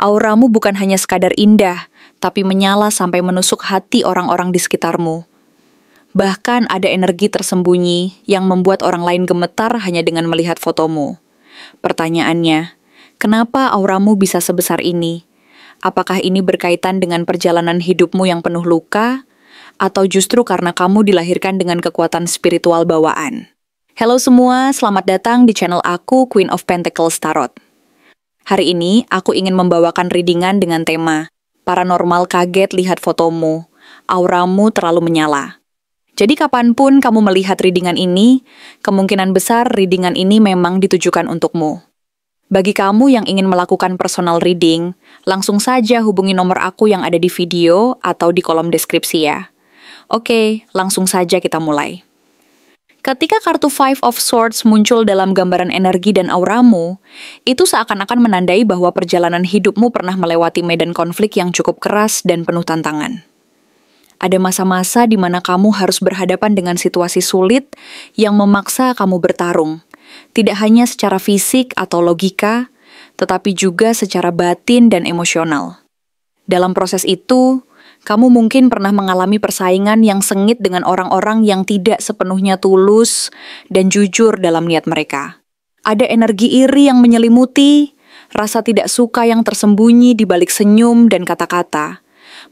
Auramu bukan hanya sekadar indah, tapi menyala sampai menusuk hati orang-orang di sekitarmu. Bahkan ada energi tersembunyi yang membuat orang lain gemetar hanya dengan melihat fotomu. Pertanyaannya, kenapa auramu bisa sebesar ini? Apakah ini berkaitan dengan perjalanan hidupmu yang penuh luka? Atau justru karena kamu dilahirkan dengan kekuatan spiritual bawaan? Halo semua, selamat datang di channel aku, Queen of Pentacles Tarot. Hari ini, aku ingin membawakan readingan dengan tema Paranormal kaget lihat fotomu, auramu terlalu menyala. Jadi kapanpun kamu melihat readingan ini, kemungkinan besar readingan ini memang ditujukan untukmu. Bagi kamu yang ingin melakukan personal reading, langsung saja hubungi nomor aku yang ada di video atau di kolom deskripsi ya. Oke, langsung saja kita mulai. Ketika kartu Five of Swords muncul dalam gambaran energi dan auramu, itu seakan-akan menandai bahwa perjalanan hidupmu pernah melewati medan konflik yang cukup keras dan penuh tantangan. Ada masa-masa di mana kamu harus berhadapan dengan situasi sulit yang memaksa kamu bertarung, tidak hanya secara fisik atau logika, tetapi juga secara batin dan emosional. Dalam proses itu, kamu mungkin pernah mengalami persaingan yang sengit dengan orang-orang yang tidak sepenuhnya tulus dan jujur dalam niat mereka. Ada energi iri yang menyelimuti, rasa tidak suka yang tersembunyi di balik senyum dan kata-kata,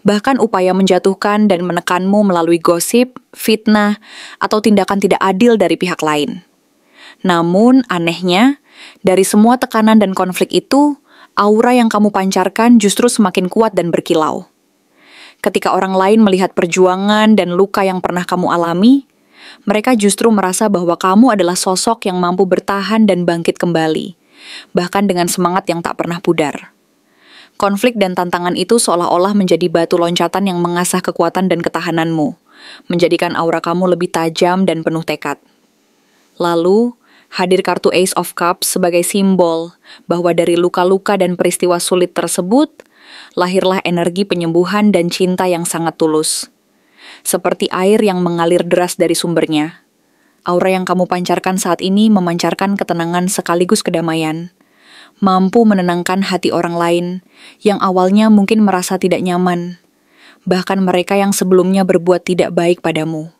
bahkan upaya menjatuhkan dan menekanmu melalui gosip, fitnah, atau tindakan tidak adil dari pihak lain. Namun, anehnya, dari semua tekanan dan konflik itu, aura yang kamu pancarkan justru semakin kuat dan berkilau. Ketika orang lain melihat perjuangan dan luka yang pernah kamu alami, mereka justru merasa bahwa kamu adalah sosok yang mampu bertahan dan bangkit kembali, bahkan dengan semangat yang tak pernah pudar. Konflik dan tantangan itu seolah-olah menjadi batu loncatan yang mengasah kekuatan dan ketahananmu, menjadikan aura kamu lebih tajam dan penuh tekad. Lalu, hadir kartu Ace of Cups sebagai simbol bahwa dari luka-luka dan peristiwa sulit tersebut, lahirlah energi penyembuhan dan cinta yang sangat tulus. Seperti air yang mengalir deras dari sumbernya. Aura yang kamu pancarkan saat ini memancarkan ketenangan sekaligus kedamaian. Mampu menenangkan hati orang lain yang awalnya mungkin merasa tidak nyaman. Bahkan mereka yang sebelumnya berbuat tidak baik padamu.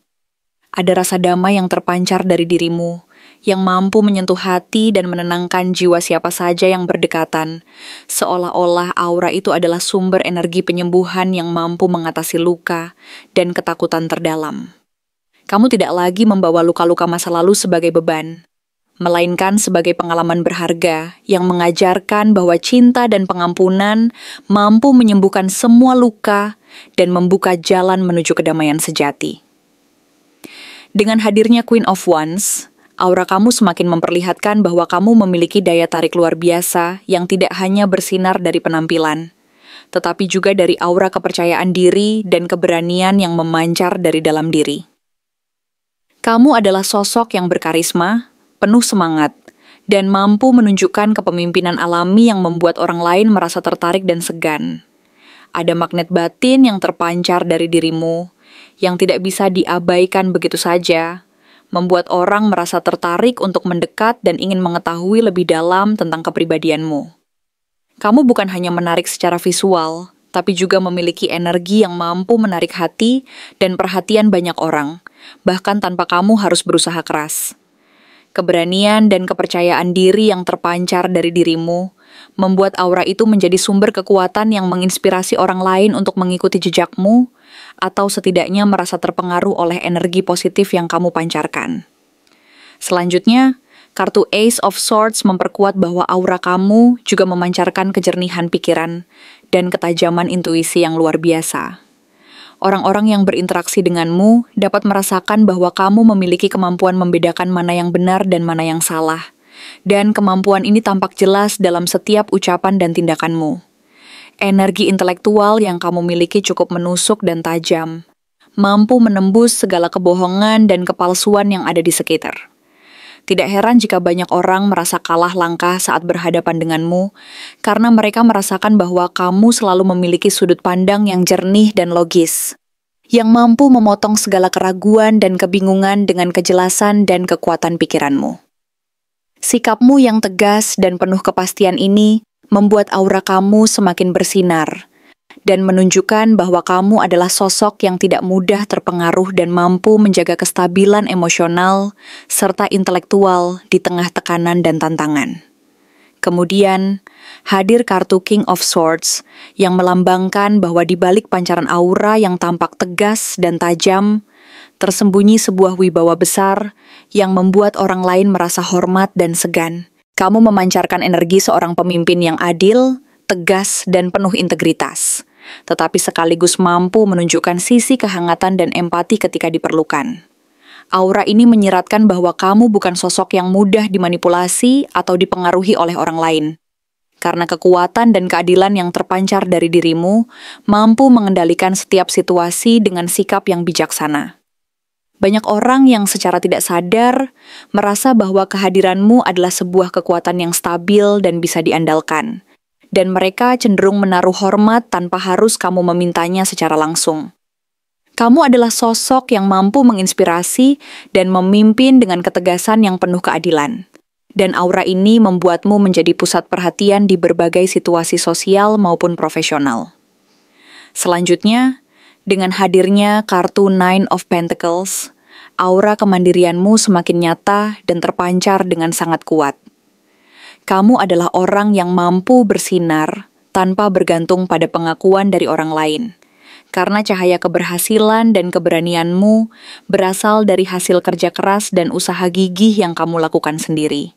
Ada rasa damai yang terpancar dari dirimu, yang mampu menyentuh hati dan menenangkan jiwa siapa saja yang berdekatan, seolah-olah aura itu adalah sumber energi penyembuhan yang mampu mengatasi luka dan ketakutan terdalam. Kamu tidak lagi membawa luka-luka masa lalu sebagai beban, melainkan sebagai pengalaman berharga yang mengajarkan bahwa cinta dan pengampunan mampu menyembuhkan semua luka dan membuka jalan menuju kedamaian sejati. Dengan hadirnya Queen of Wands, aura kamu semakin memperlihatkan bahwa kamu memiliki daya tarik luar biasa yang tidak hanya bersinar dari penampilan, tetapi juga dari aura kepercayaan diri dan keberanian yang memancar dari dalam diri. Kamu adalah sosok yang berkarisma, penuh semangat, dan mampu menunjukkan kepemimpinan alami yang membuat orang lain merasa tertarik dan segan. Ada magnet batin yang terpancar dari dirimu, yang tidak bisa diabaikan begitu saja, membuat orang merasa tertarik untuk mendekat dan ingin mengetahui lebih dalam tentang kepribadianmu. Kamu bukan hanya menarik secara visual, tapi juga memiliki energi yang mampu menarik hati dan perhatian banyak orang, bahkan tanpa kamu harus berusaha keras. Keberanian dan kepercayaan diri yang terpancar dari dirimu membuat aura itu menjadi sumber kekuatan yang menginspirasi orang lain untuk mengikuti jejakmu, atau setidaknya merasa terpengaruh oleh energi positif yang kamu pancarkan. Selanjutnya, kartu Ace of Swords memperkuat bahwa aura kamu juga memancarkan kejernihan pikiran dan ketajaman intuisi yang luar biasa. Orang-orang yang berinteraksi denganmu dapat merasakan bahwa kamu memiliki kemampuan membedakan mana yang benar dan mana yang salah, dan kemampuan ini tampak jelas dalam setiap ucapan dan tindakanmu. Energi intelektual yang kamu miliki cukup menusuk dan tajam, mampu menembus segala kebohongan dan kepalsuan yang ada di sekitar. Tidak heran jika banyak orang merasa kalah langkah saat berhadapan denganmu, karena mereka merasakan bahwa kamu selalu memiliki sudut pandang yang jernih dan logis, yang mampu memotong segala keraguan dan kebingungan dengan kejelasan dan kekuatan pikiranmu. Sikapmu yang tegas dan penuh kepastian ini membuat aura kamu semakin bersinar, dan menunjukkan bahwa kamu adalah sosok yang tidak mudah terpengaruh dan mampu menjaga kestabilan emosional serta intelektual di tengah tekanan dan tantangan. Kemudian, hadir kartu King of Swords yang melambangkan bahwa di balik pancaran aura yang tampak tegas dan tajam, tersembunyi sebuah wibawa besar yang membuat orang lain merasa hormat dan segan. Kamu memancarkan energi seorang pemimpin yang adil, tegas, dan penuh integritas, tetapi sekaligus mampu menunjukkan sisi kehangatan dan empati ketika diperlukan. Aura ini menyiratkan bahwa kamu bukan sosok yang mudah dimanipulasi atau dipengaruhi oleh orang lain. Karena kekuatan dan keadilan yang terpancar dari dirimu, mampu mengendalikan setiap situasi dengan sikap yang bijaksana. Banyak orang yang secara tidak sadar merasa bahwa kehadiranmu adalah sebuah kekuatan yang stabil dan bisa diandalkan. Dan mereka cenderung menaruh hormat tanpa harus kamu memintanya secara langsung. Kamu adalah sosok yang mampu menginspirasi dan memimpin dengan ketegasan yang penuh keadilan. Dan aura ini membuatmu menjadi pusat perhatian di berbagai situasi sosial maupun profesional. Selanjutnya, dengan hadirnya kartu Nine of Pentacles, aura kemandirianmu semakin nyata dan terpancar dengan sangat kuat. Kamu adalah orang yang mampu bersinar tanpa bergantung pada pengakuan dari orang lain. Karena cahaya keberhasilan dan keberanianmu berasal dari hasil kerja keras dan usaha gigih yang kamu lakukan sendiri.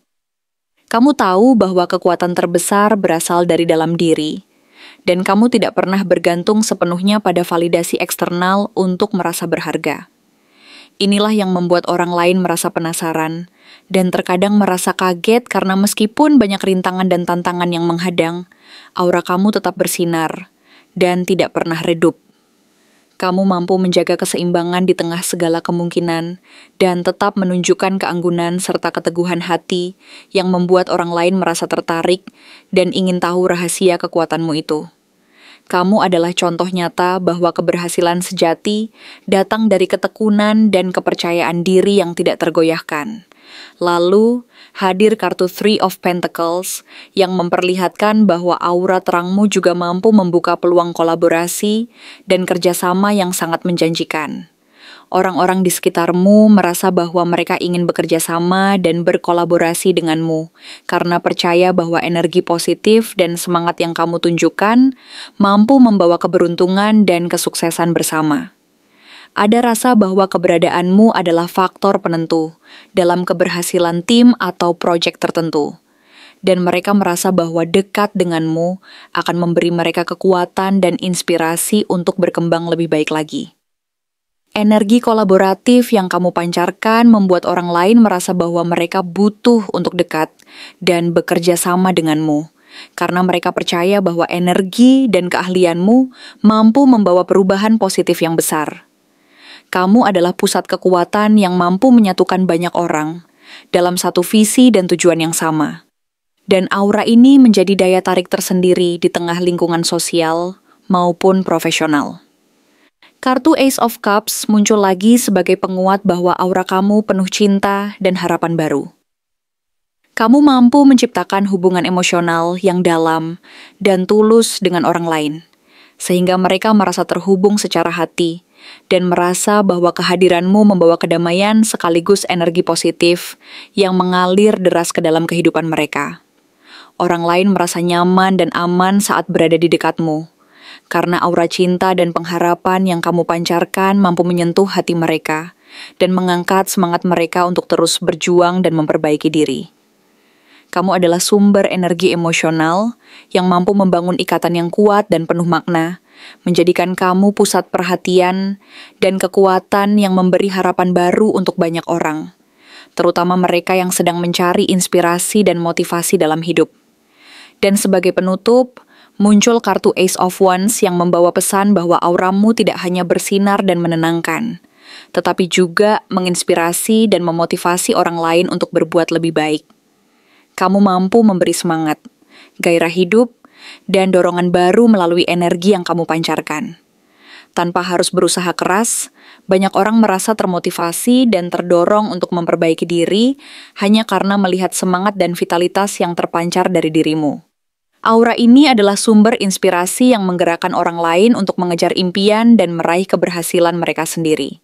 Kamu tahu bahwa kekuatan terbesar berasal dari dalam diri, dan kamu tidak pernah bergantung sepenuhnya pada validasi eksternal untuk merasa berharga. Inilah yang membuat orang lain merasa penasaran, dan terkadang merasa kaget karena meskipun banyak rintangan dan tantangan yang menghadang, aura kamu tetap bersinar dan tidak pernah redup. Kamu mampu menjaga keseimbangan di tengah segala kemungkinan dan tetap menunjukkan keanggunan serta keteguhan hati yang membuat orang lain merasa tertarik dan ingin tahu rahasia kekuatanmu itu. Kamu adalah contoh nyata bahwa keberhasilan sejati datang dari ketekunan dan kepercayaan diri yang tidak tergoyahkan. Lalu, hadir kartu Three of Pentacles yang memperlihatkan bahwa aura terangmu juga mampu membuka peluang kolaborasi dan kerjasama yang sangat menjanjikan. Orang-orang di sekitarmu merasa bahwa mereka ingin bekerja sama dan berkolaborasi denganmu karena percaya bahwa energi positif dan semangat yang kamu tunjukkan mampu membawa keberuntungan dan kesuksesan bersama. Ada rasa bahwa keberadaanmu adalah faktor penentu dalam keberhasilan tim atau proyek tertentu. Dan mereka merasa bahwa dekat denganmu akan memberi mereka kekuatan dan inspirasi untuk berkembang lebih baik lagi. Energi kolaboratif yang kamu pancarkan membuat orang lain merasa bahwa mereka butuh untuk dekat dan bekerja sama denganmu. Karena mereka percaya bahwa energi dan keahlianmu mampu membawa perubahan positif yang besar. Kamu adalah pusat kekuatan yang mampu menyatukan banyak orang dalam satu visi dan tujuan yang sama. Dan aura ini menjadi daya tarik tersendiri di tengah lingkungan sosial maupun profesional. Kartu Ace of Cups muncul lagi sebagai penguat bahwa aura kamu penuh cinta dan harapan baru. Kamu mampu menciptakan hubungan emosional yang dalam dan tulus dengan orang lain, sehingga mereka merasa terhubung secara hati dan merasa bahwa kehadiranmu membawa kedamaian sekaligus energi positif yang mengalir deras ke dalam kehidupan mereka. Orang lain merasa nyaman dan aman saat berada di dekatmu, karena aura cinta dan pengharapan yang kamu pancarkan mampu menyentuh hati mereka dan mengangkat semangat mereka untuk terus berjuang dan memperbaiki diri. Kamu adalah sumber energi emosional yang mampu membangun ikatan yang kuat dan penuh makna, menjadikan kamu pusat perhatian dan kekuatan yang memberi harapan baru untuk banyak orang, terutama mereka yang sedang mencari inspirasi dan motivasi dalam hidup. Dan sebagai penutup, muncul kartu Ace of Wands yang membawa pesan bahwa auramu tidak hanya bersinar dan menenangkan, tetapi juga menginspirasi dan memotivasi orang lain untuk berbuat lebih baik. Kamu mampu memberi semangat, gairah hidup, dan dorongan baru melalui energi yang kamu pancarkan. Tanpa harus berusaha keras, banyak orang merasa termotivasi dan terdorong untuk memperbaiki diri hanya karena melihat semangat dan vitalitas yang terpancar dari dirimu. Aura ini adalah sumber inspirasi yang menggerakkan orang lain untuk mengejar impian dan meraih keberhasilan mereka sendiri.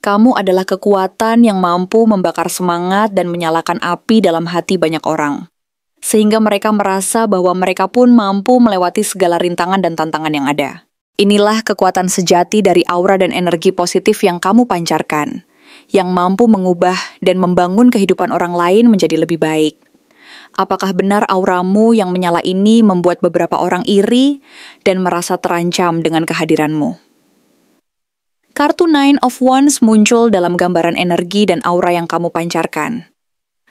Kamu adalah kekuatan yang mampu membakar semangat dan menyalakan api dalam hati banyak orang. Sehingga mereka merasa bahwa mereka pun mampu melewati segala rintangan dan tantangan yang ada. Inilah kekuatan sejati dari aura dan energi positif yang kamu pancarkan, yang mampu mengubah dan membangun kehidupan orang lain menjadi lebih baik. Apakah benar auramu yang menyala ini membuat beberapa orang iri dan merasa terancam dengan kehadiranmu? Kartu Nine of Wands muncul dalam gambaran energi dan aura yang kamu pancarkan.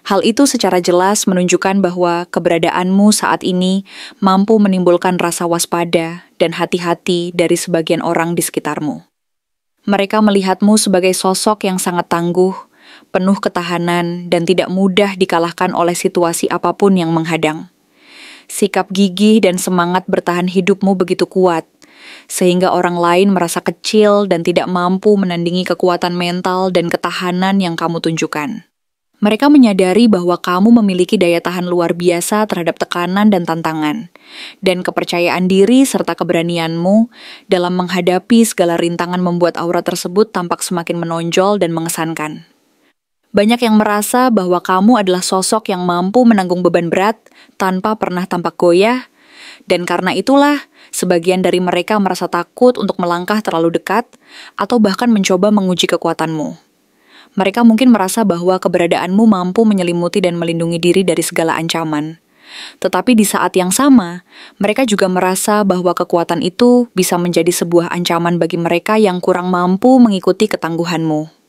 Hal itu secara jelas menunjukkan bahwa keberadaanmu saat ini mampu menimbulkan rasa waspada dan hati-hati dari sebagian orang di sekitarmu. Mereka melihatmu sebagai sosok yang sangat tangguh, penuh ketahanan, dan tidak mudah dikalahkan oleh situasi apapun yang menghadang. Sikap gigih dan semangat bertahan hidupmu begitu kuat, sehingga orang lain merasa kecil dan tidak mampu menandingi kekuatan mental dan ketahanan yang kamu tunjukkan. Mereka menyadari bahwa kamu memiliki daya tahan luar biasa terhadap tekanan dan tantangan, dan kepercayaan diri serta keberanianmu dalam menghadapi segala rintangan membuat aura tersebut tampak semakin menonjol dan mengesankan. Banyak yang merasa bahwa kamu adalah sosok yang mampu menanggung beban berat tanpa pernah tampak goyah, dan karena itulah sebagian dari mereka merasa takut untuk melangkah terlalu dekat atau bahkan mencoba menguji kekuatanmu. Mereka mungkin merasa bahwa keberadaanmu mampu menyelimuti dan melindungi diri dari segala ancaman. Tetapi di saat yang sama, mereka juga merasa bahwa kekuatan itu bisa menjadi sebuah ancaman bagi mereka yang kurang mampu mengikuti ketangguhanmu.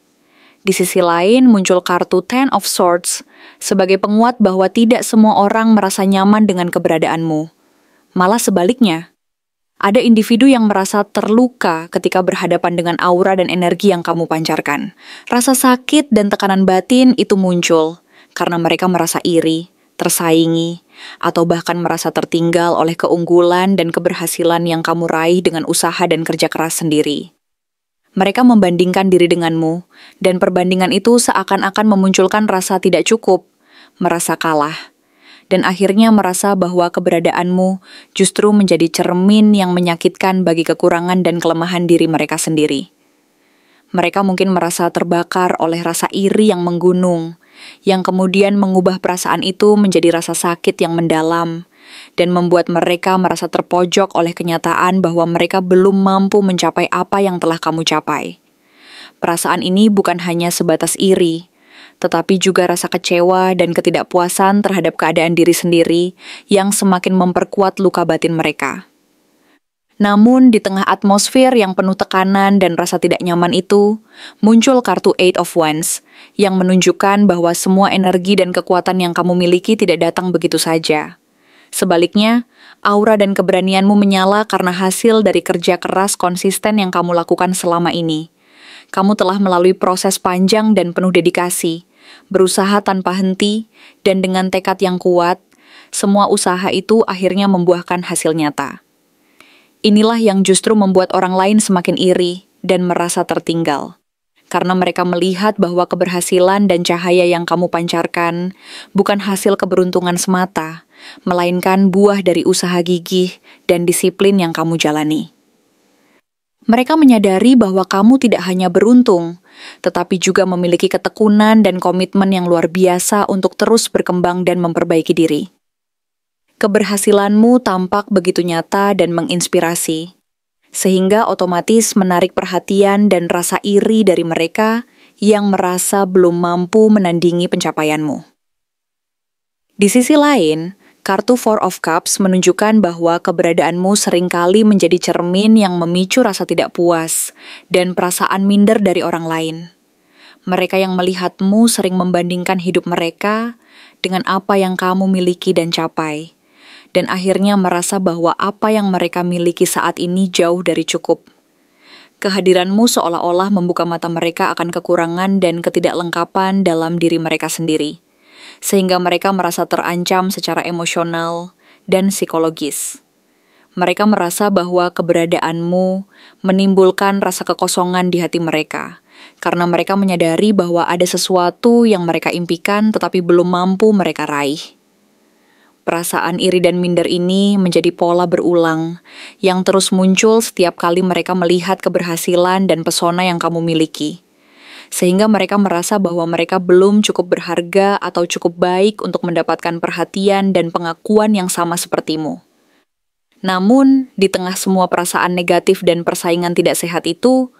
Di sisi lain, muncul kartu Ten of Swords sebagai penguat bahwa tidak semua orang merasa nyaman dengan keberadaanmu. Malah sebaliknya, ada individu yang merasa terluka ketika berhadapan dengan aura dan energi yang kamu pancarkan. Rasa sakit dan tekanan batin itu muncul karena mereka merasa iri, tersaingi, atau bahkan merasa tertinggal oleh keunggulan dan keberhasilan yang kamu raih dengan usaha dan kerja keras sendiri. Mereka membandingkan diri denganmu, dan perbandingan itu seakan-akan memunculkan rasa tidak cukup, merasa kalah, dan akhirnya merasa bahwa keberadaanmu justru menjadi cermin yang menyakitkan bagi kekurangan dan kelemahan diri mereka sendiri. Mereka mungkin merasa terbakar oleh rasa iri yang menggunung, yang kemudian mengubah perasaan itu menjadi rasa sakit yang mendalam, dan membuat mereka merasa terpojok oleh kenyataan bahwa mereka belum mampu mencapai apa yang telah kamu capai. Perasaan ini bukan hanya sebatas iri, tetapi juga rasa kecewa dan ketidakpuasan terhadap keadaan diri sendiri yang semakin memperkuat luka batin mereka. Namun, di tengah atmosfer yang penuh tekanan dan rasa tidak nyaman itu, muncul kartu Eight of Wands yang menunjukkan bahwa semua energi dan kekuatan yang kamu miliki tidak datang begitu saja. Sebaliknya, aura dan keberanianmu menyala karena hasil dari kerja keras konsisten yang kamu lakukan selama ini. Kamu telah melalui proses panjang dan penuh dedikasi, berusaha tanpa henti, dan dengan tekad yang kuat, semua usaha itu akhirnya membuahkan hasil nyata. Inilah yang justru membuat orang lain semakin iri dan merasa tertinggal. Karena mereka melihat bahwa keberhasilan dan cahaya yang kamu pancarkan bukan hasil keberuntungan semata, melainkan buah dari usaha gigih dan disiplin yang kamu jalani. Mereka menyadari bahwa kamu tidak hanya beruntung, tetapi juga memiliki ketekunan dan komitmen yang luar biasa untuk terus berkembang dan memperbaiki diri. Keberhasilanmu tampak begitu nyata dan menginspirasi, sehingga otomatis menarik perhatian dan rasa iri dari mereka yang merasa belum mampu menandingi pencapaianmu. Di sisi lain, kartu Four of Cups menunjukkan bahwa keberadaanmu seringkali menjadi cermin yang memicu rasa tidak puas dan perasaan minder dari orang lain. Mereka yang melihatmu sering membandingkan hidup mereka dengan apa yang kamu miliki dan capai, dan akhirnya merasa bahwa apa yang mereka miliki saat ini jauh dari cukup. Kehadiranmu seolah-olah membuka mata mereka akan kekurangan dan ketidaklengkapan dalam diri mereka sendiri, sehingga mereka merasa terancam secara emosional dan psikologis. Mereka merasa bahwa keberadaanmu menimbulkan rasa kekosongan di hati mereka, karena mereka menyadari bahwa ada sesuatu yang mereka impikan tetapi belum mampu mereka raih. Perasaan iri dan minder ini menjadi pola berulang, yang terus muncul setiap kali mereka melihat keberhasilan dan pesona yang kamu miliki. Sehingga mereka merasa bahwa mereka belum cukup berharga atau cukup baik untuk mendapatkan perhatian dan pengakuan yang sama sepertimu. Namun, di tengah semua perasaan negatif dan persaingan tidak sehat itu,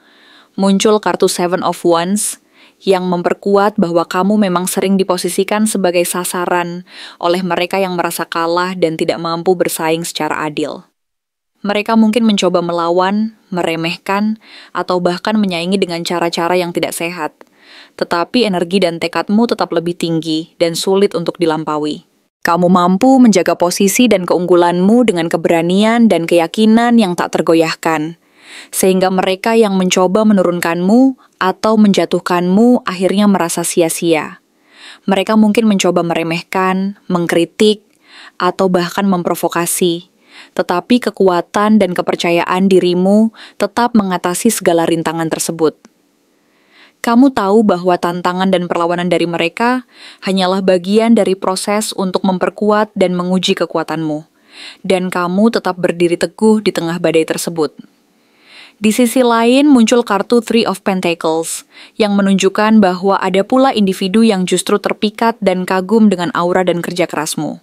muncul kartu Seven of Wands yang memperkuat bahwa kamu memang sering diposisikan sebagai sasaran oleh mereka yang merasa kalah dan tidak mampu bersaing secara adil. Mereka mungkin mencoba melawan, meremehkan, atau bahkan menyaingi dengan cara-cara yang tidak sehat. Tetapi energi dan tekadmu tetap lebih tinggi dan sulit untuk dilampaui. Kamu mampu menjaga posisi dan keunggulanmu dengan keberanian dan keyakinan yang tak tergoyahkan. Sehingga mereka yang mencoba menurunkanmu atau menjatuhkanmu akhirnya merasa sia-sia. Mereka mungkin mencoba meremehkan, mengkritik, atau bahkan memprovokasi. Tetapi kekuatan dan kepercayaan dirimu tetap mengatasi segala rintangan tersebut. Kamu tahu bahwa tantangan dan perlawanan dari mereka hanyalah bagian dari proses untuk memperkuat dan menguji kekuatanmu. Dan kamu tetap berdiri teguh di tengah badai tersebut. Di sisi lain muncul kartu Three of Pentacles yang menunjukkan bahwa ada pula individu yang justru terpikat dan kagum dengan aura dan kerja kerasmu.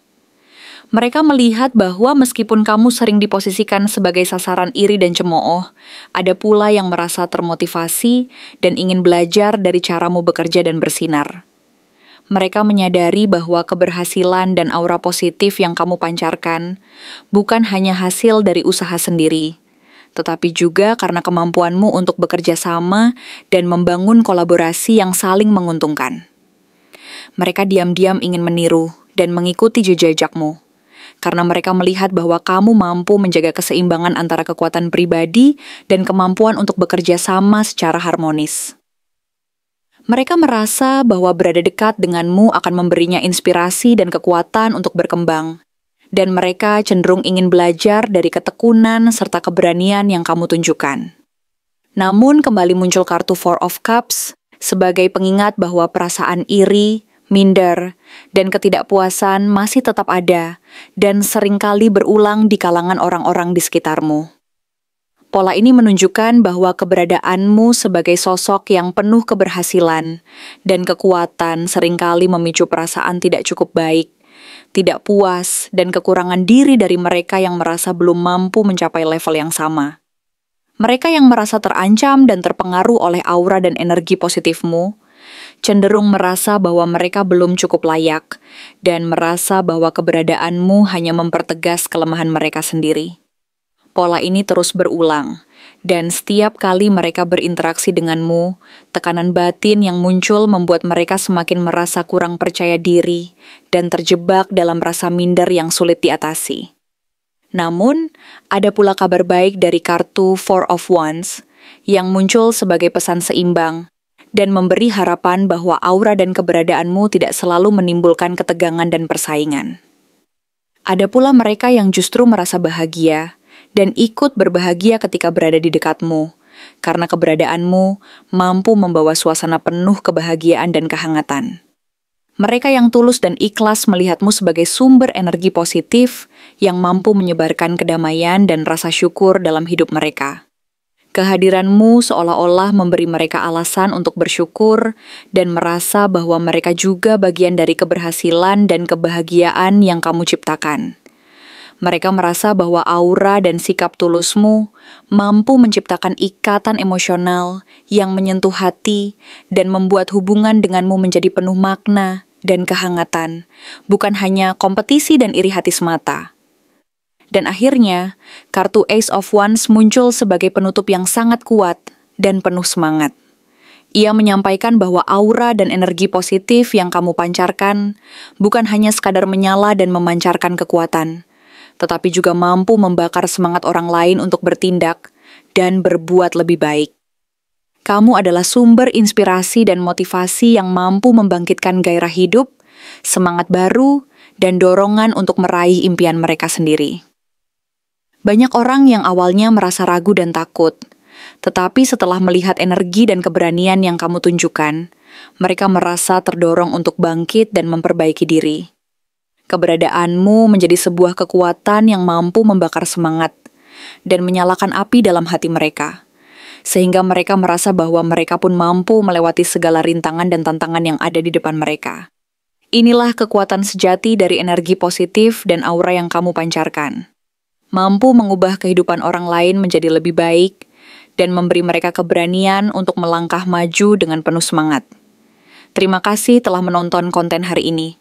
Mereka melihat bahwa meskipun kamu sering diposisikan sebagai sasaran iri dan cemooh, ada pula yang merasa termotivasi dan ingin belajar dari caramu bekerja dan bersinar. Mereka menyadari bahwa keberhasilan dan aura positif yang kamu pancarkan bukan hanya hasil dari usaha sendiri, tetapi juga karena kemampuanmu untuk bekerja sama dan membangun kolaborasi yang saling menguntungkan. Mereka diam-diam ingin meniru dan mengikuti jejakmu, karena mereka melihat bahwa kamu mampu menjaga keseimbangan antara kekuatan pribadi dan kemampuan untuk bekerja sama secara harmonis. Mereka merasa bahwa berada dekat denganmu akan memberinya inspirasi dan kekuatan untuk berkembang. Dan mereka cenderung ingin belajar dari ketekunan serta keberanian yang kamu tunjukkan. Namun kembali muncul kartu Four of Cups sebagai pengingat bahwa perasaan iri, minder, dan ketidakpuasan masih tetap ada dan seringkali berulang di kalangan orang-orang di sekitarmu. Pola ini menunjukkan bahwa keberadaanmu sebagai sosok yang penuh keberhasilan dan kekuatan seringkali memicu perasaan tidak cukup baik, tidak puas, dan kekurangan diri dari mereka yang merasa belum mampu mencapai level yang sama. Mereka yang merasa terancam dan terpengaruh oleh aura dan energi positifmu, cenderung merasa bahwa mereka belum cukup layak, dan merasa bahwa keberadaanmu hanya mempertegas kelemahan mereka sendiri. Pola ini terus berulang, dan setiap kali mereka berinteraksi denganmu, tekanan batin yang muncul membuat mereka semakin merasa kurang percaya diri dan terjebak dalam rasa minder yang sulit diatasi. Namun, ada pula kabar baik dari kartu Four of Wands yang muncul sebagai pesan seimbang dan memberi harapan bahwa aura dan keberadaanmu tidak selalu menimbulkan ketegangan dan persaingan. Ada pula mereka yang justru merasa bahagia dan ikut berbahagia ketika berada di dekatmu, karena keberadaanmu mampu membawa suasana penuh kebahagiaan dan kehangatan. Mereka yang tulus dan ikhlas melihatmu sebagai sumber energi positif yang mampu menyebarkan kedamaian dan rasa syukur dalam hidup mereka. Kehadiranmu seolah-olah memberi mereka alasan untuk bersyukur dan merasa bahwa mereka juga bagian dari keberhasilan dan kebahagiaan yang kamu ciptakan. Mereka merasa bahwa aura dan sikap tulusmu mampu menciptakan ikatan emosional yang menyentuh hati dan membuat hubungan denganmu menjadi penuh makna dan kehangatan, bukan hanya kompetisi dan iri hati semata. Dan akhirnya, kartu Ace of Wands muncul sebagai penutup yang sangat kuat dan penuh semangat. Ia menyampaikan bahwa aura dan energi positif yang kamu pancarkan bukan hanya sekadar menyala dan memancarkan kekuatan, tetapi juga mampu membakar semangat orang lain untuk bertindak dan berbuat lebih baik. Kamu adalah sumber inspirasi dan motivasi yang mampu membangkitkan gairah hidup, semangat baru, dan dorongan untuk meraih impian mereka sendiri. Banyak orang yang awalnya merasa ragu dan takut, tetapi setelah melihat energi dan keberanian yang kamu tunjukkan, mereka merasa terdorong untuk bangkit dan memperbaiki diri. Keberadaanmu menjadi sebuah kekuatan yang mampu membakar semangat dan menyalakan api dalam hati mereka, sehingga mereka merasa bahwa mereka pun mampu melewati segala rintangan dan tantangan yang ada di depan mereka. Inilah kekuatan sejati dari energi positif dan aura yang kamu pancarkan. Mampu mengubah kehidupan orang lain menjadi lebih baik dan memberi mereka keberanian untuk melangkah maju dengan penuh semangat. Terima kasih telah menonton konten hari ini.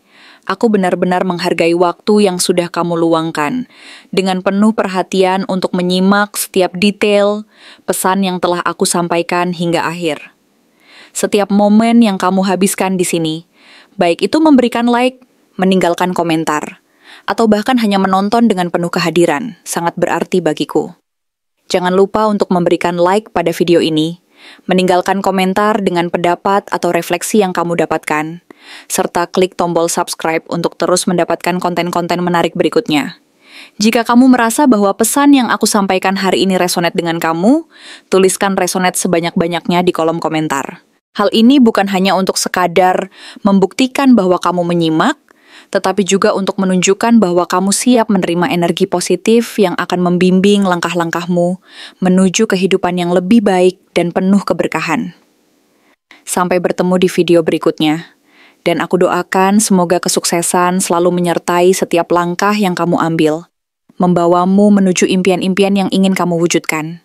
Aku benar-benar menghargai waktu yang sudah kamu luangkan dengan penuh perhatian untuk menyimak setiap detail pesan yang telah aku sampaikan hingga akhir. Setiap momen yang kamu habiskan di sini, baik itu memberikan like, meninggalkan komentar, atau bahkan hanya menonton dengan penuh kehadiran, sangat berarti bagiku. Jangan lupa untuk memberikan like pada video ini, meninggalkan komentar dengan pendapat atau refleksi yang kamu dapatkan, serta klik tombol subscribe untuk terus mendapatkan konten-konten menarik berikutnya. Jika kamu merasa bahwa pesan yang aku sampaikan hari ini resonate dengan kamu, tuliskan resonate sebanyak-banyaknya di kolom komentar. Hal ini bukan hanya untuk sekadar membuktikan bahwa kamu menyimak, tetapi juga untuk menunjukkan bahwa kamu siap menerima energi positif yang akan membimbing langkah-langkahmu menuju kehidupan yang lebih baik dan penuh keberkahan. Sampai bertemu di video berikutnya. Dan aku doakan semoga kesuksesan selalu menyertai setiap langkah yang kamu ambil, membawamu menuju impian-impian yang ingin kamu wujudkan.